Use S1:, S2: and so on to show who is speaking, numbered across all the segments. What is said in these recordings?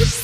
S1: Hello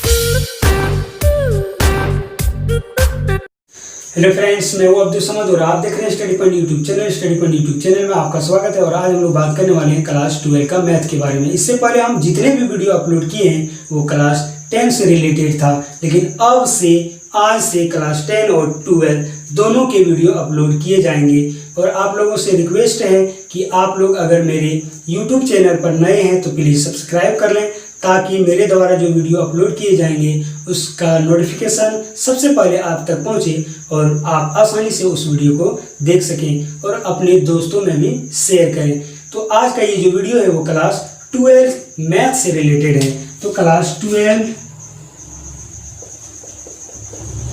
S1: friends, मैं वो अब्दुल समद और आप देख रहे हैं study point YouTube channel. Study point YouTube channel में आपका स्वागत है और आज हम लोग बात करने वाले हैं क्लास 12 का मैथ के बारे में। इससे पहले हम जितने भी वीडियो अपलोड किए हैं वो क्लास 10 से रिलेटेड था, लेकिन अब से आज से क्लास 10 और 12 दोनों के वीडियो अपलोड किए जाएंगे। और आप लोगों से रिक्वेस्ट है कि आप लोग अगर मेरे यूट्यूब चैनल पर नए हैं तो प्लीज़ सब्सक्राइब कर लें, ताकि मेरे द्वारा जो वीडियो अपलोड किए जाएंगे उसका नोटिफिकेशन सबसे पहले आप तक पहुंचे और आप आसानी से उस वीडियो को देख सकें और अपने दोस्तों में भी शेयर करें। तो आज का ये जो वीडियो है वो क्लास 12 मैथ से रिलेटेड है। तो क्लास 12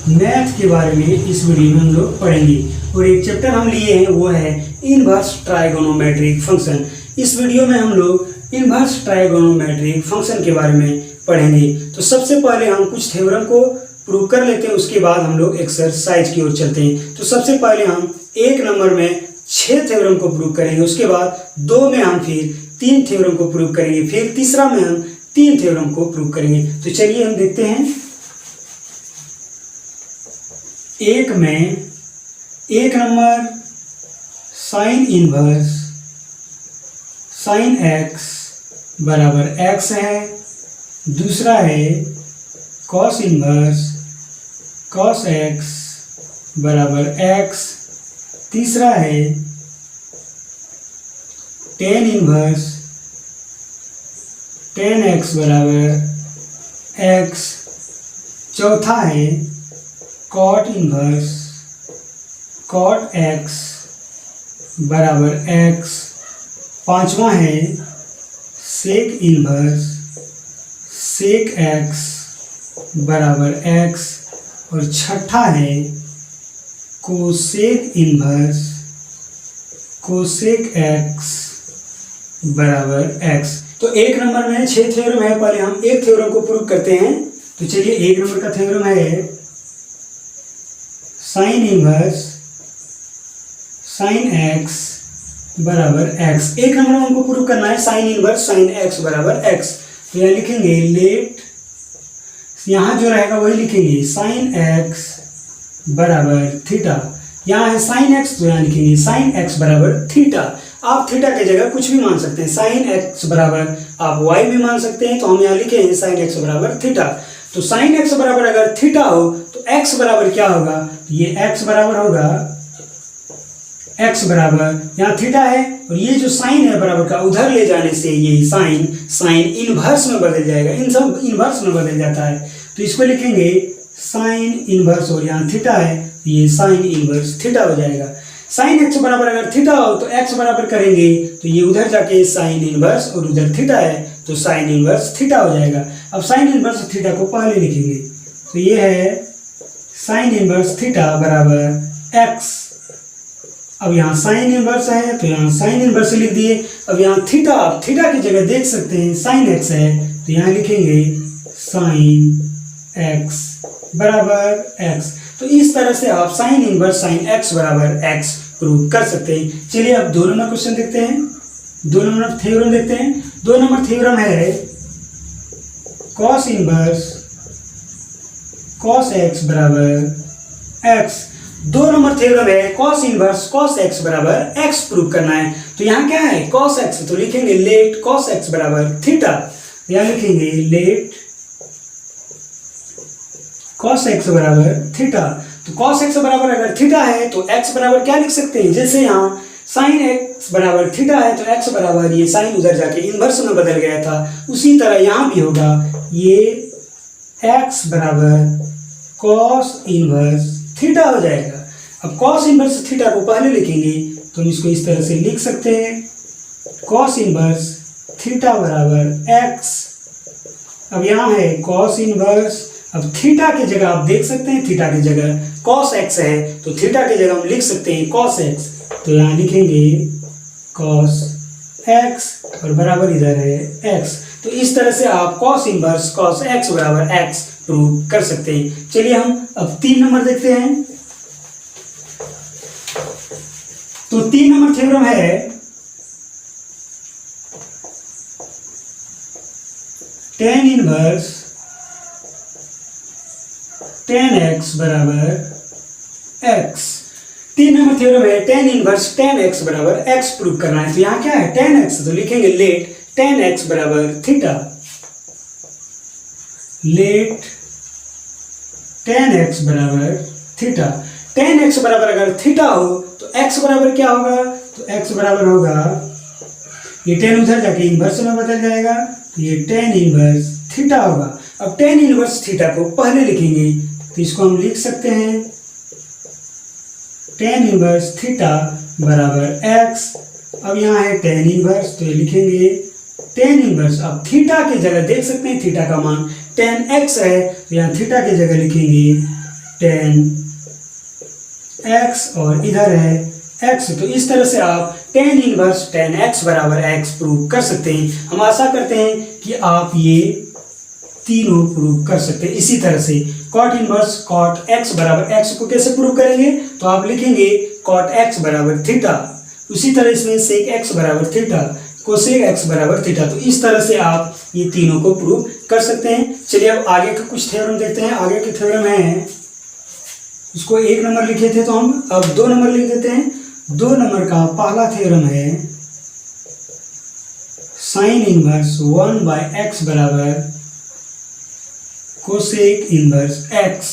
S1: मैथ के बारे में इस वीडियो में हम लोग पढ़ेंगे और एक चैप्टर हम लिए हैं वो है इनवर्स ट्राइगोनोमेट्रिक फंक्शन। इस वीडियो में हम लोग इनवर्स ट्राइगोनोमेट्रिक फंक्शन के बारे में पढ़ेंगे। तो सबसे पहले हम कुछ थ्योरम को प्रूव कर लेते हैं, उसके बाद हम लोग एक्सरसाइज की ओर चलते हैं। तो सबसे पहले हम एक नंबर में 6 थ्योरम को प्रूव करेंगे, उसके बाद 2 में हम फिर 3 थ्योरम को प्रूव करेंगे, फिर तीसरा में हम 3 थ्योरम को प्रूव करेंगे। तो चलिए हम देखते हैं। एक में एक number sine inverse sine x बराबर एक्स है, दूसरा है कॉस इनवर्स कॉस एक्स बराबर एक्स, तीसरा है टेन इनवर्स टेन एक्स बराबर एक्स, चौथा है कॉट इनवर्स कॉट एक्स बराबर एक्स, पांचवा है सेक इनवर्स सेक एक्स बराबर एक्स और छठा है कोसेक इनवर्स कोसेक एक्स बराबर एक्स। तो एक नंबर में 6 थ्योरम है, पहले हम एक थ्योरम को प्रूव करते हैं। तो चलिए, एक नंबर का थ्योरम है साइन इनवर्स साइन एक्स बराबर एक्स। एक नंबर में हमको प्रूव करना है साइन इनवर्स साइन एक्स बराबर एक्स। तो यहाँ लिखेंगे लेट, यहाँ जो रहेगा वही लिखेंगे साइन एक्स बराबर थीटा। यहाँ है साइन एक्स, तो यहाँ लिखेंगे साइन एक्स बराबर थीटा। आप थीटा की जगह कुछ भी मान सकते हैं, साइन एक्स बराबर आप वाई भी मान सकते हैं। तो हम यहाँ लिखे हैं साइन एक्स बराबर थीटा। तो साइन एक्स बराबर अगर थीटा हो तो एक्स बराबर क्या होगा, ये एक्स बराबर होगा एक्स बराबर यहाँ थीटा है और ये जो साइन है बराबर का उधर ले जाने से ये साइन साइन इनवर्स में बदल जाएगा, इन सब इनवर्स में बदल जाता है। तो इसको लिखेंगे साइन इनवर्स और यहाँ थीटा है, ये साइन इनवर्स थीटा हो जाएगा। साइन एक्स बराबर अगर थीटा हो तो एक्स बराबर करेंगे तो ये उधर जाके साइन इनवर्स और उधर थीटा है तो साइन इनवर्स थीटा हो जाएगा। अब साइन इनवर्स थीटा को पहले लिखेंगे, तो ये है साइन इनवर्स थीटा बराबर एक्स। अब यहाँ साइन इनवर्स है तो यहाँ साइन इनवर्स लिख दिए। अब यहाँ थीटा, आप थीटा की जगह देख सकते हैं साइन एक्स है तो यहाँ लिखेंगे साइन एक्स बराबर एक्स। तो इस तरह से आप साइन इनवर्स साइन एक्स बराबर एक्स प्रूव कर सकते हैं। चलिए अब 2 नंबर क्वेश्चन देखते हैं, 2 नंबर थ्योरम देखते हैं। 2 नंबर थ्योरम है कॉस इनवर्स कॉस एक्स बराबर एक्स। 2 नंबर थ्योरम है कॉस इनवर्स कॉस एक्स बराबर एक्स प्रूव करना है। तो यहाँ क्या है कॉस एक्स, तो लिखेंगे लेट कॉस एक्स बराबर थीटा। यहाँ लिखेंगे लेट कॉस एक्स बराबर थीटा। तो कॉस एक्स बराबर अगर थीटा है तो एक्स बराबर क्या लिख सकते हैं, जैसे यहाँ साइन एक्स बराबर थीटा है तो एक्स बराबर ये साइन उधर जाके इनवर्स में बदल गया था, उसी तरह यहाँ भी होगा, ये एक्स बराबर कॉस इनवर्स थीटा हो जाएगा। अब कॉस इनवर्स थीटा को पहले लिखेंगे तो हम इसको इस तरह से लिख सकते हैं कॉस इनवर्स थीटा बराबर एक्स। अब यहाँ है कॉस इनवर्स, अब थीटा की जगह आप देख सकते हैं थीटा की जगह कॉस एक्स है तो थीटा की जगह हम लिख सकते हैं कॉस एक्स। तो यहाँ लिखेंगे कॉस एक्स और बराबर इधर है एक्स। तो इस तरह से आप कॉस इनवर्स कॉस एक्स बराबर एक्स प्रूव कर सकते हैं। चलिए हम अब 3 नंबर देखते हैं। तो 3 नंबर थ्योरम है टेन इनवर्स tan x बराबर x। 3 नंबर थ्योरम है tan इनवर्स tan x बराबर x प्रूव करना है। तो यहाँ क्या है tan x, तो लिखेंगे लेट tan x बराबर थीटा। लेट tan x बराबर थीटा। tan x बराबर अगर थीटा हो तो x बराबर क्या होगा, तो x बराबर होगा, ये tan उधर जाके इनवर्स में बदल जाएगा, तो ये tan इनवर्स थीटा होगा। अब tan इनवर्स थीटा को पहले लिखेंगे, तो इसको हम लिख सकते हैं tan इनवर्स थीटा बराबर x। अब यहाँ है tan इनवर्स, तो ये लिखेंगे tan इनवर्स। अब थीटा की जगह देख सकते हैं थीटा का मान tan x है, तो यहाँ थीटा की जगह लिखेंगे tan x और इधर है x। तो इस तरह से आप tan इनवर्स tan x बराबर x प्रूव कर सकते हैं। हम आशा करते हैं कि आप ये तीनों प्रूव कर सकते हैं। इसी तरह से cot इनवर्स cot x बराबर x को कैसे प्रूव करेंगे, तो आप लिखेंगे cot x बराबर थीटा। उसी तरह इसमें sec x बराबर थीटा, कोसेक x बराबर थीटा। तो इस तरह से आप ये तीनों को प्रूव कर सकते हैं। चलिए अब आगे का कुछ थ्योरम देखते हैं। आगे के थ्योरम है, इसको 1 नंबर लिखे थे तो हम अब 2 नंबर लिख देते हैं। 2 नंबर का पहला थ्योरम है साइन इनवर्स 1/x बराबर cosec inverse x।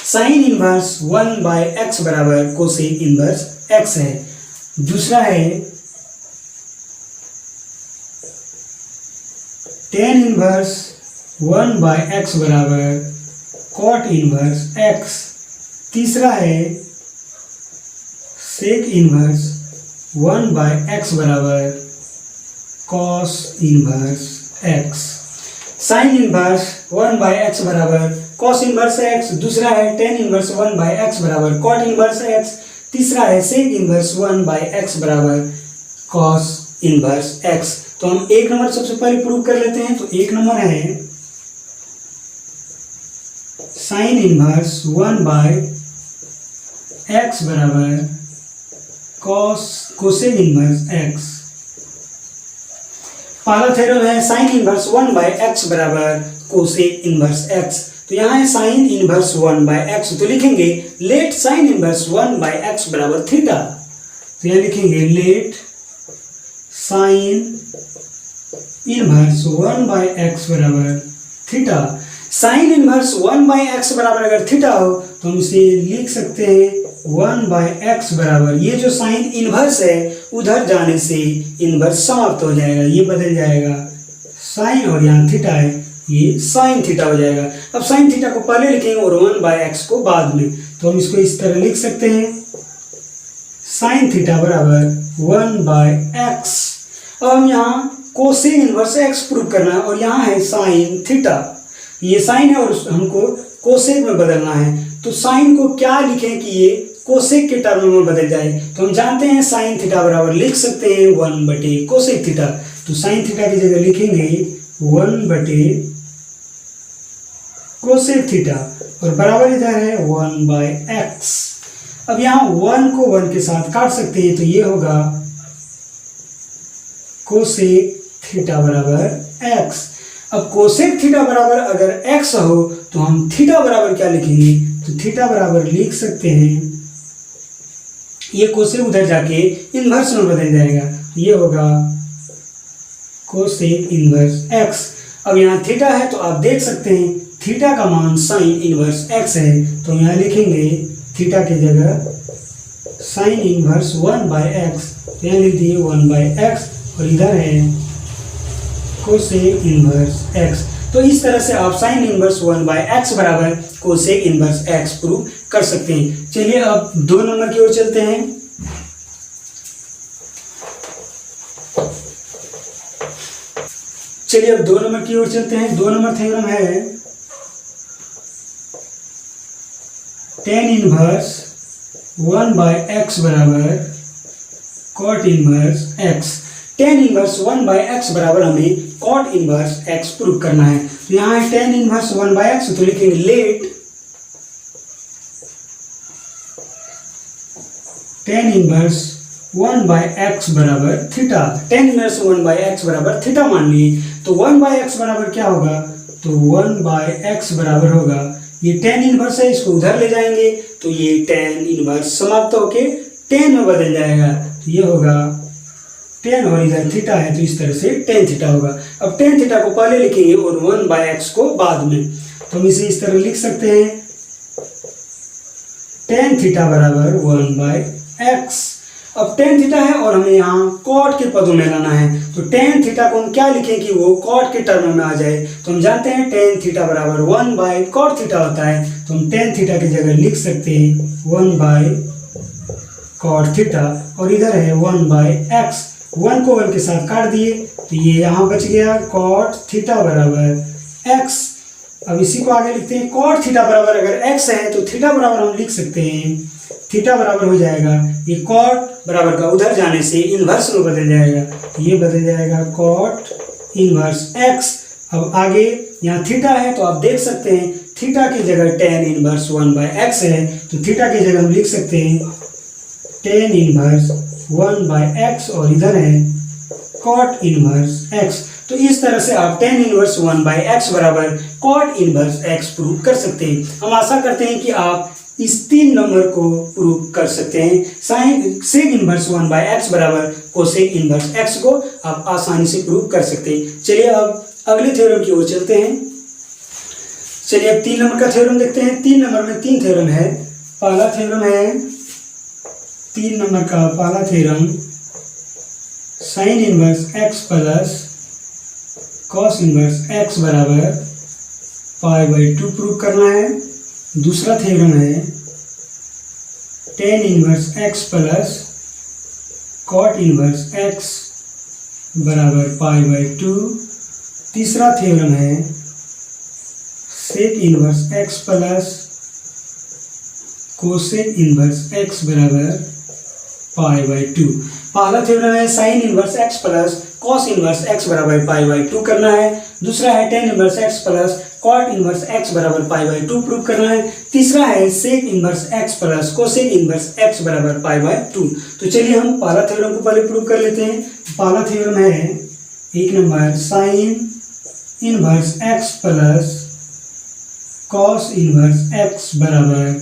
S1: Sine inverse 1/x बराबर कोसेक इनवर्स x है। दूसरा है tan इनवर्स 1/x बराबर cot इनवर्स x। तीसरा है सेक इनवर्स 1/x बराबर cos inverse x। Sine inverse 1/x बराबर cos इनवर्स x। दूसरा है tan इनवर्स 1/x बराबर cot इनवर्स x। तीसरा है सेक इनवर्स 1/x बराबर cos इनवर्स x। तो हम 1 नंबर सबसे पहले प्रूव कर लेते हैं। तो 1 नंबर है साइन इनवर्स 1/x बराबर कोसेक इनवर्स x। पहला थ्योरम है साइन इनवर्स 1/x बराबर कोसेक इनवर्स x। तो यहाँ है साइन इनवर्स 1/x, तो लिखेंगे लेट साइन इनवर्स 1/x बराबर थीटा। तो यहाँ लिखेंगे लेट साइन इनवर्स 1/x बराबर थीटा। साइन इनवर्स 1/x बराबर अगर थीटा हो तो हम इसे लिख सकते हैं 1/x बराबर, ये जो साइन इनवर्स है उधर जाने से इनवर्स समाप्त हो जाएगा, ये बदल जाएगा साइन, और यहाँ थीटा है ये साइन थीटा हो जाएगा। अब साइन थीटा को पहले लिखेंगे और 1/x को बाद में, तो हम इसको इस तरह लिख सकते हैं साइन थीटा बराबर 1/x। अब हम यहाँ कोसेक इनवर्स x प्रूव करना है और यहाँ है साइन थीटा, ये साइन है और हमको कोसेक में बदलना है। तो साइन को क्या लिखें कि ये कोसेक के टर्म में बदल जाए, तो हम जानते हैं साइन थीटा बराबर लिख सकते हैं 1/कोसेक थीटा। तो साइन थीटा की जगह लिखेंगे 1/कोसेक थीटा और बराबर इधर है 1/x। अब यहाँ 1 को 1 के साथ काट सकते हैं, तो ये होगा कोसेक थीटा बराबर x। अब कोसेक थीटा बराबर अगर x हो तो हम थीटा बराबर क्या लिखेंगे, तो थीटा बराबर लिख सकते हैं, ये कोसेक उधर जाके इनवर्स में बदल जाएगा, ये होगा कोसेक इनवर्स x। अब यहाँ थीटा है तो आप देख सकते हैं थीटा का मान साइन इनवर्स x है, तो यहाँ लिखेंगे थीटा की जगह साइन इनवर्स 1/x, तो यहाँ लिख दिए 1/x और इधर है कोसेक इनवर्स x। तो इस तरह से आप साइन इनवर्स 1/x बराबर कोसेक इनवर्स x प्रूव कर सकते हैं। चलिए अब 2 नंबर की ओर चलते हैं। चलिए अब 2 नंबर की ओर चलते हैं। 2 नंबर थ्योरम है tan इनवर्स 1/x बराबर cot inverse x। tan inverse 1/x बराबर हमें cot इनवर्स x प्रूव करना है। तो यहाँ है tan इनवर्स 1/x, तो लिखेंगे लेट tan इनवर्स 1/x बराबर थीटा। tan इनवर्स 1/x बराबर थीटा मान लिए, तो 1/x बराबर क्या होगा, तो 1/x बराबर होगा, ये टेन इनवर्स है, इसको उधर ले जाएंगे तो ये टेन इनवर्स समाप्त होके टेन में बदल जाएगा। तो ये होगा टेन और इधर थीटा है तो इस तरह से टेन थीटा होगा। अब टेन थीटा को पहले लिखेंगे और 1/x को बाद में। तो हम इसे इस तरह लिख सकते हैं टेन थीटा बराबर 1/x। अब टेन थीटा है और हमें यहाँ कॉट के पदों में लाना है, तो टेन थीटा को हम क्या लिखें कि वो कॉट के टर्म में आ जाए। तो हम जानते हैं टेन थीटा बराबर 1/cot थीटा होता है, तो हम टेन थीटा की जगह लिख सकते हैं 1/cot थीटा और इधर है 1/x। 1 को 1 के साथ काट दिए तो ये यहाँ बच गया cot थीटा बराबर x। अब इसी को आगे लिखते हैं cot थीटा बराबर अगर x है तो थीटा बराबर हम लिख सकते हैं थीटा बराबर हो जाएगा ये cot बराबर का उधर जाने से इन्वर्स में बदल जाएगा, ये बदल जाएगा cot इन्वर्स x। अब आगे यहाँ थीटा है तो आप देख सकते हैं थीटा की जगह टेन इन्वर्स 1/x है, तो थीटा की जगह हम लिख सकते हैं टेन इन्वर्स 1/x और इधर है cot इन्वर्स x। तो इस तरह से आप टेन इन्वर्स 1/x बराबर cot इन्वर्स x प्रूव कर सकते हैं। हम आशा करते हैं कि आप इस 3 नंबर को प्रूव कर सकते हैं। साइन सेक इन्वर्स 1/x बराबर कोसेक इन्वर्स x को आप आसानी से प्रूव कर सकते हैं। चलिए अब अगले थ्योरम की ओर चलते हैं। चलिए अब 3 नंबर का थ्योरम देखते हैं। 3 नंबर में 3 थ्योरम है। पहला थ्योरम है 3 नंबर का पहला theorem sine inverse x plus cos inverse x बराबर π/2 प्रूव करना है। दूसरा थ्योरम है tan inverse x plus cot inverse x बराबर π/2। तीसरा थ्योरम है sec inverse x plus cosec inverse x बराबर π/2। पहला थ्योरम है sine inverse x plus cos inverse x बराबर π/2 करना है। दूसरा है tan inverse x plus cot inverse x बराबर π/2 प्रूव करना है। तीसरा है sec inverse x plus cosec inverse x बराबर π/2। तो चलिए हम पहला थ्योरम को पहले प्रूव कर लेते हैं। पहला थ्योरम है 1 number sign inverse x plus cos inverse x बराबर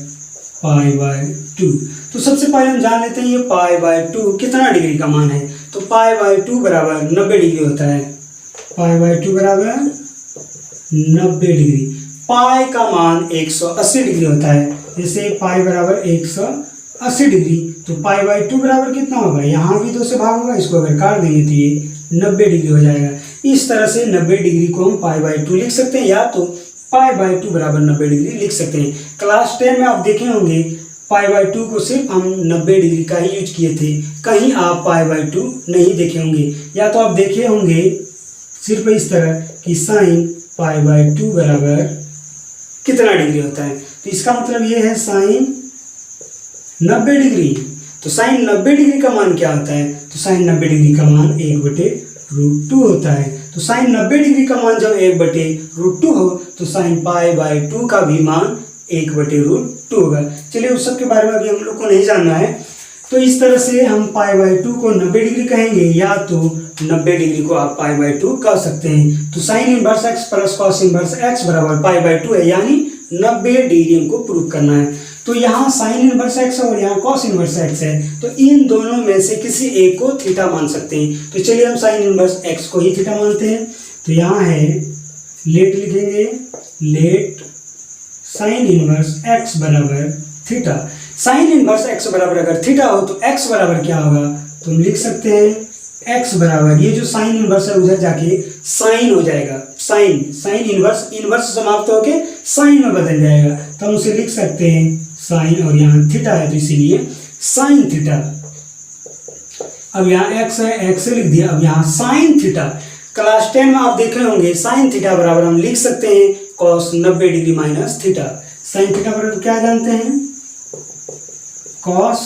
S1: π/2। तो सबसे पहले हम जान लेते हैं ये π/2 कितना डिग्री का मान है। तो π/2 बराबर 90 डिग्री होता है। π/2 बराबर 90 डिग्री। पाई का मान 180 डिग्री होता है, जैसे पाई बराबर 180 डिग्री। तो π/2 बराबर कितना होगा, यहाँ भी 2 से भाग होगा, इसको अगर काट देंगे तो ये 90 डिग्री हो जाएगा। इस तरह से 90 डिग्री को हम π/2 लिख सकते हैं, या तो π/2 बराबर 90 डिग्री लिख सकते हैं। क्लास 10 में आप देखे होंगे π/2 को सिर्फ हम 90 डिग्री का ही यूज किए थे, कहीं आप π/2 नहीं देखे होंगे। या तो आप देखे होंगे सिर्फ इस तरह कि साइन π/2 बराबर कितना डिग्री होता है। तो इसका मतलब ये है साइन 90 डिग्री। तो साइन 90 डिग्री का मान क्या होता है, तो साइन 90 डिग्री का मान 1/√2 होता है। तो साइन 90 डिग्री का मान जब 1/√2 हो तो साइन π/2 का भी मान 1/√2 होगा। चलिए उस सब के बारे में अभी हम लोग को नहीं जानना है। तो इस तरह से हम π/2 को 90 डिग्री कहेंगे, या तो 90 डिग्री को आप π/2 कह सकते हैं। तो sine inverse x plus cos inverse x बराबर π/2 है, यानी 90 डिग्री हमको प्रूव करना है। तो यहाँ साइन इनवर्स x और यहाँ कॉस इनवर्स x है, तो इन दोनों में से किसी एक को थीटा मान सकते हैं। तो चलिए हम साइन इनवर्स x को ही थीटा मानते हैं। तो यहाँ है लेट लिखेंगे, लेट साइन इनवर्स x बराबर थीटा। साइन इनवर्स x बराबर अगर थीटा हो तो x बराबर क्या होगा, तो हम लिख सकते हैं x बराबर, ये जो साइन इनवर्स है उधर जाके साइन हो जाएगा, साइन इनवर्स समाप्त होके साइन में बदल जाएगा। तो हम उसे लिख सकते हैं साइन, और यहाँ थीटा है तो इसीलिए साइन थीटा। अब यहाँ x है, x लिख दिया। अब यहाँ साइन थीटा, क्लास 10 में आप देखे होंगे साइन थीटा बराबर हम लिख सकते हैं cos 90 degree minus theta. Sine theta बराबर क्या जानते हैं, कॉस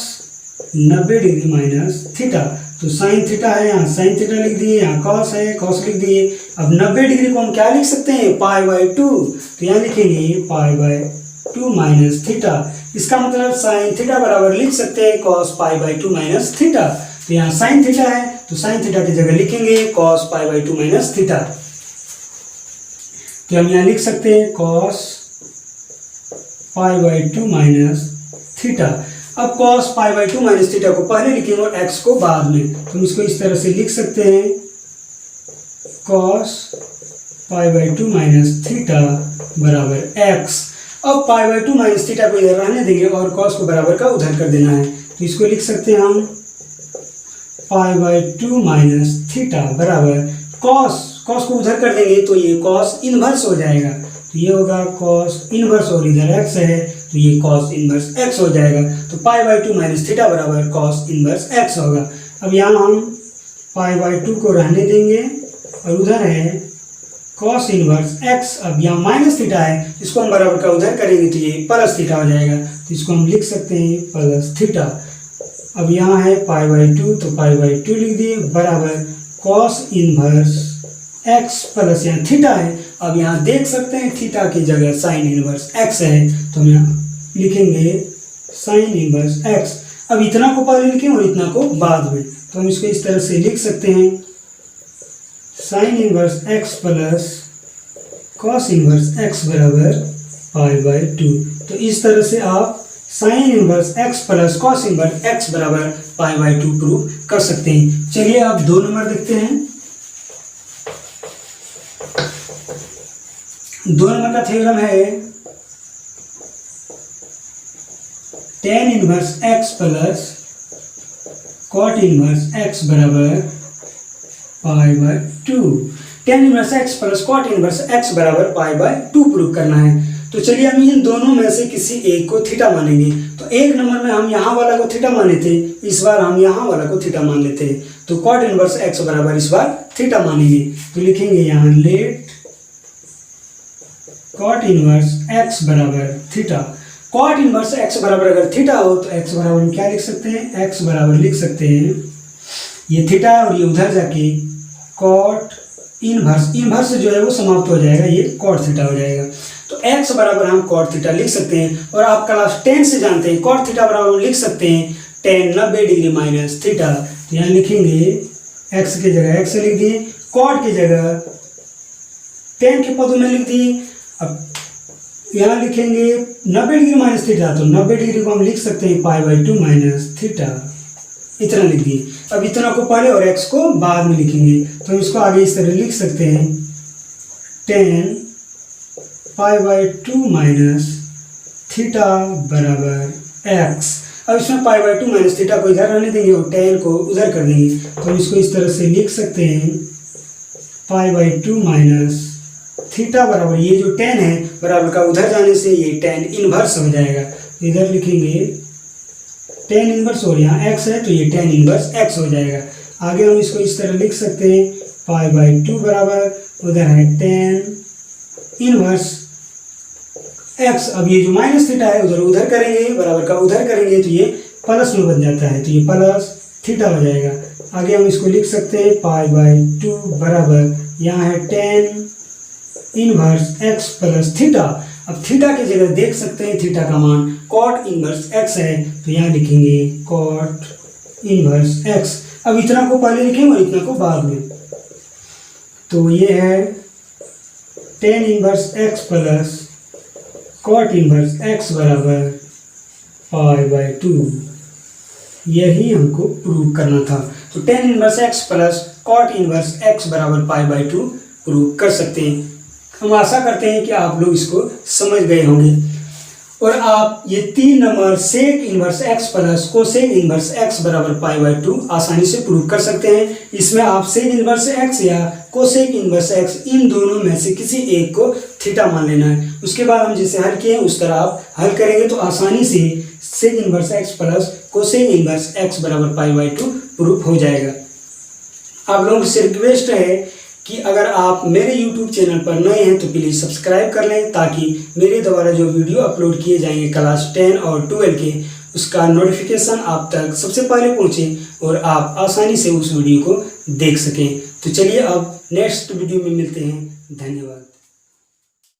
S1: 90 डिग्री माइनस थीटा। तो साइन थीटा है, यहाँ साइन थीटा लिख दिए, यहाँ कॉस है, कॉस लिख दिए। अब 90 डिग्री को हम क्या लिख सकते हैं, π/2। तो यहाँ लिखेंगे π/2 माइनस थीटा। इसका मतलब साइन थीटा बराबर लिख सकते हैं कॉस π/2 माइनस थीटा। तो यहाँ साइन थीटा है तो साइन थीटा की जगह लिखेंगे कॉस π/2 माइनस थीटा। तो हम यहाँ लिख सकते हैं cos pi by 2 minus theta. अब cos pi by 2 minus theta को पहले लिखेंगे और एक्स को बाद में, तो हम इसको इस तरह से लिख सकते हैं, cos pi by 2 minus theta बराबर एक्स। अब पाई बाई 2 माइनस थीटा को इधर रहने देंगे और कॉस को बराबर का उधर कर देना है, तो इसको लिख सकते हैं हम पाई बाई 2 माइनस थीटा बराबर कॉस को उधर कर देंगे तो ये कॉस इनवर्स हो जाएगा, तो ये होगा कॉस इनवर्स और इधर एक्स है तो ये कॉस इनवर्स एक्स हो जाएगा। तो पाई बाई 2 माइनस थीटा बराबर कॉस इनवर्स एक्स होगा। अब यहाँ हम पाई बाई 2 को रहने देंगे और उधर है कॉस इनवर्स एक्स। अब यहाँ माइनस थीटा है, इसको हम बराबर का उधर करेंगे तो ये प्लस थीटा हो जाएगा, तो इसको हम लिख सकते हैं प्लस थीटा। अब यहाँ है पाई बाई 2, तो पाई बाई 2 लिख दिए बराबर कॉस इनवर्स एक्स प्लस यहाँ थीटा है। अब यहाँ देख सकते हैं थीटा की जगह साइन इनवर्स एक्स है, तो हम यहाँ लिखेंगे साइन इनवर्स एक्स। अब इतना को पहले लिखें और इतना को बाद में, तो हम इसको इस तरह से लिख सकते हैं, sine inverse X plus cos inverse X बराबर पाई बाई 2। तो इस तरह से आप sine inverse X plus cos inverse X बराबर पाई बाई 2 प्रूव कर सकते हैं। चलिए अब 2 नंबर देखते हैं। 2 नंबर का थ्योरम है tan inverse X plus cot inverse X बराबर pi by 2। tan inverse X plus cot inverse X बराबर पाई बाई 2 प्रूव करना है। तो चलिए हम इन दोनों में से किसी एक को थीटा मानेंगे। तो एक नंबर में हम यहाँ वाला को थीटा माने थे, इस बार हम यहाँ वाला को थीटा मान लेते हैं, तो कॉट इनवर्स एक्स बराबर इस बार थीटा मानेंगे। तो लिखेंगे यहाँ लेट कॉट इनवर्स एक्स बराबर थीटा। कॉट इनवर्स एक्स बराबर अगर थीटा हो तो एक्स बराबर हम क्या लिख सकते हैं, एक्स बराबर लिख सकते हैं, ये थीटा है और ये उधर जाके कॉट इनवर्स जो है वो समाप्त हो जाएगा, ये कॉट थीटा हो जाएगा। तो x बराबर हम कॉट थीटा लिख सकते हैं। और आप क्लास 10 से जानते हैं कॉट थीटा बराबर हम लिख सकते हैं tan 90 डिग्री माइनस थीटा। तो यहाँ लिखेंगे x की जगह x लिख दिए, कॉट की जगह tan के पदों में लिख दिए। अब यहाँ लिखेंगे 90 डिग्री माइनस थीटा, तो 90 डिग्री को हम लिख सकते हैं पाई बाई 2 माइनस थीटा, इतना लिख दिए। अब इतना को पहले और x को बाद में लिखेंगे, तो हम इसको आगे इस तरह लिख सकते हैं tan pi by 2 minus theta बराबर x। अब इसमें पाई बाई 2 माइनस थीटा को इधर रहने देंगे और tan को उधर कर देंगे, तो हम इसको इस तरह से लिख सकते हैं पाई बाई 2 माइनस थीटा बराबर ये जो tan है बराबर का उधर जाने से ये tan इनवर्स हो जाएगा। इधर लिखेंगे tan इनवर्स और यहाँ x है तो ये tan इनवर्स x हो जाएगा। आगे हम इसको इस तरह लिख सकते हैं पाई बाई 2 बराबर उधर है tan इनवर्स x। अब ये जो माइनस थीटा है उधर करेंगे, बराबर का उधर करेंगे तो ये प्लस में बन जाता है, तो ये प्लस थीटा हो जाएगा। आगे हम इसको लिख सकते हैं पाई बाई 2 बराबर यहाँ है tan inverse x plus theta. अब थीटा की जगह देख सकते हैं थीटा का मान कॉट इनवर्स x है, तो यहाँ लिखेंगे कॉट इनवर्स x। अब इतना को पहले लिखेंगे और इतना को बाद में, तो ये है tan inverse x plus cot inverse x बराबर पाई बाई 2। यही हमको प्रूव करना था। तो tan inverse x plus cot inverse x बराबर पाई बाई 2 प्रूव कर सकते हैं। हम आशा करते हैं कि आप लोग इसको समझ गए होंगे और आप ये 3 number sec inverse x plus cosec inverse x बराबर पाई बाई 2 आसानी से प्रूव कर सकते हैं। इसमें आप सेक इनवर्स x या कोसेक इनवर्स x इन दोनों में से किसी एक को थीटा मान लेना है। उसके बाद हम जैसे हल किए उस तरह आप हल करेंगे तो आसानी से sec inverse x plus cosec inverse x बराबर पाई बाई 2 प्रूफ हो जाएगा। आप लोगों से रिक्वेस्ट है कि अगर आप मेरे YouTube चैनल पर नए हैं तो प्लीज़ सब्सक्राइब कर लें, ताकि मेरे द्वारा जो वीडियो अपलोड किए जाएंगे क्लास 10 और 12 के उसका नोटिफिकेशन आप तक सबसे पहले पहुंचे और आप आसानी से उस वीडियो को देख सकें। तो चलिए अब नेक्स्ट वीडियो में मिलते हैं। धन्यवाद।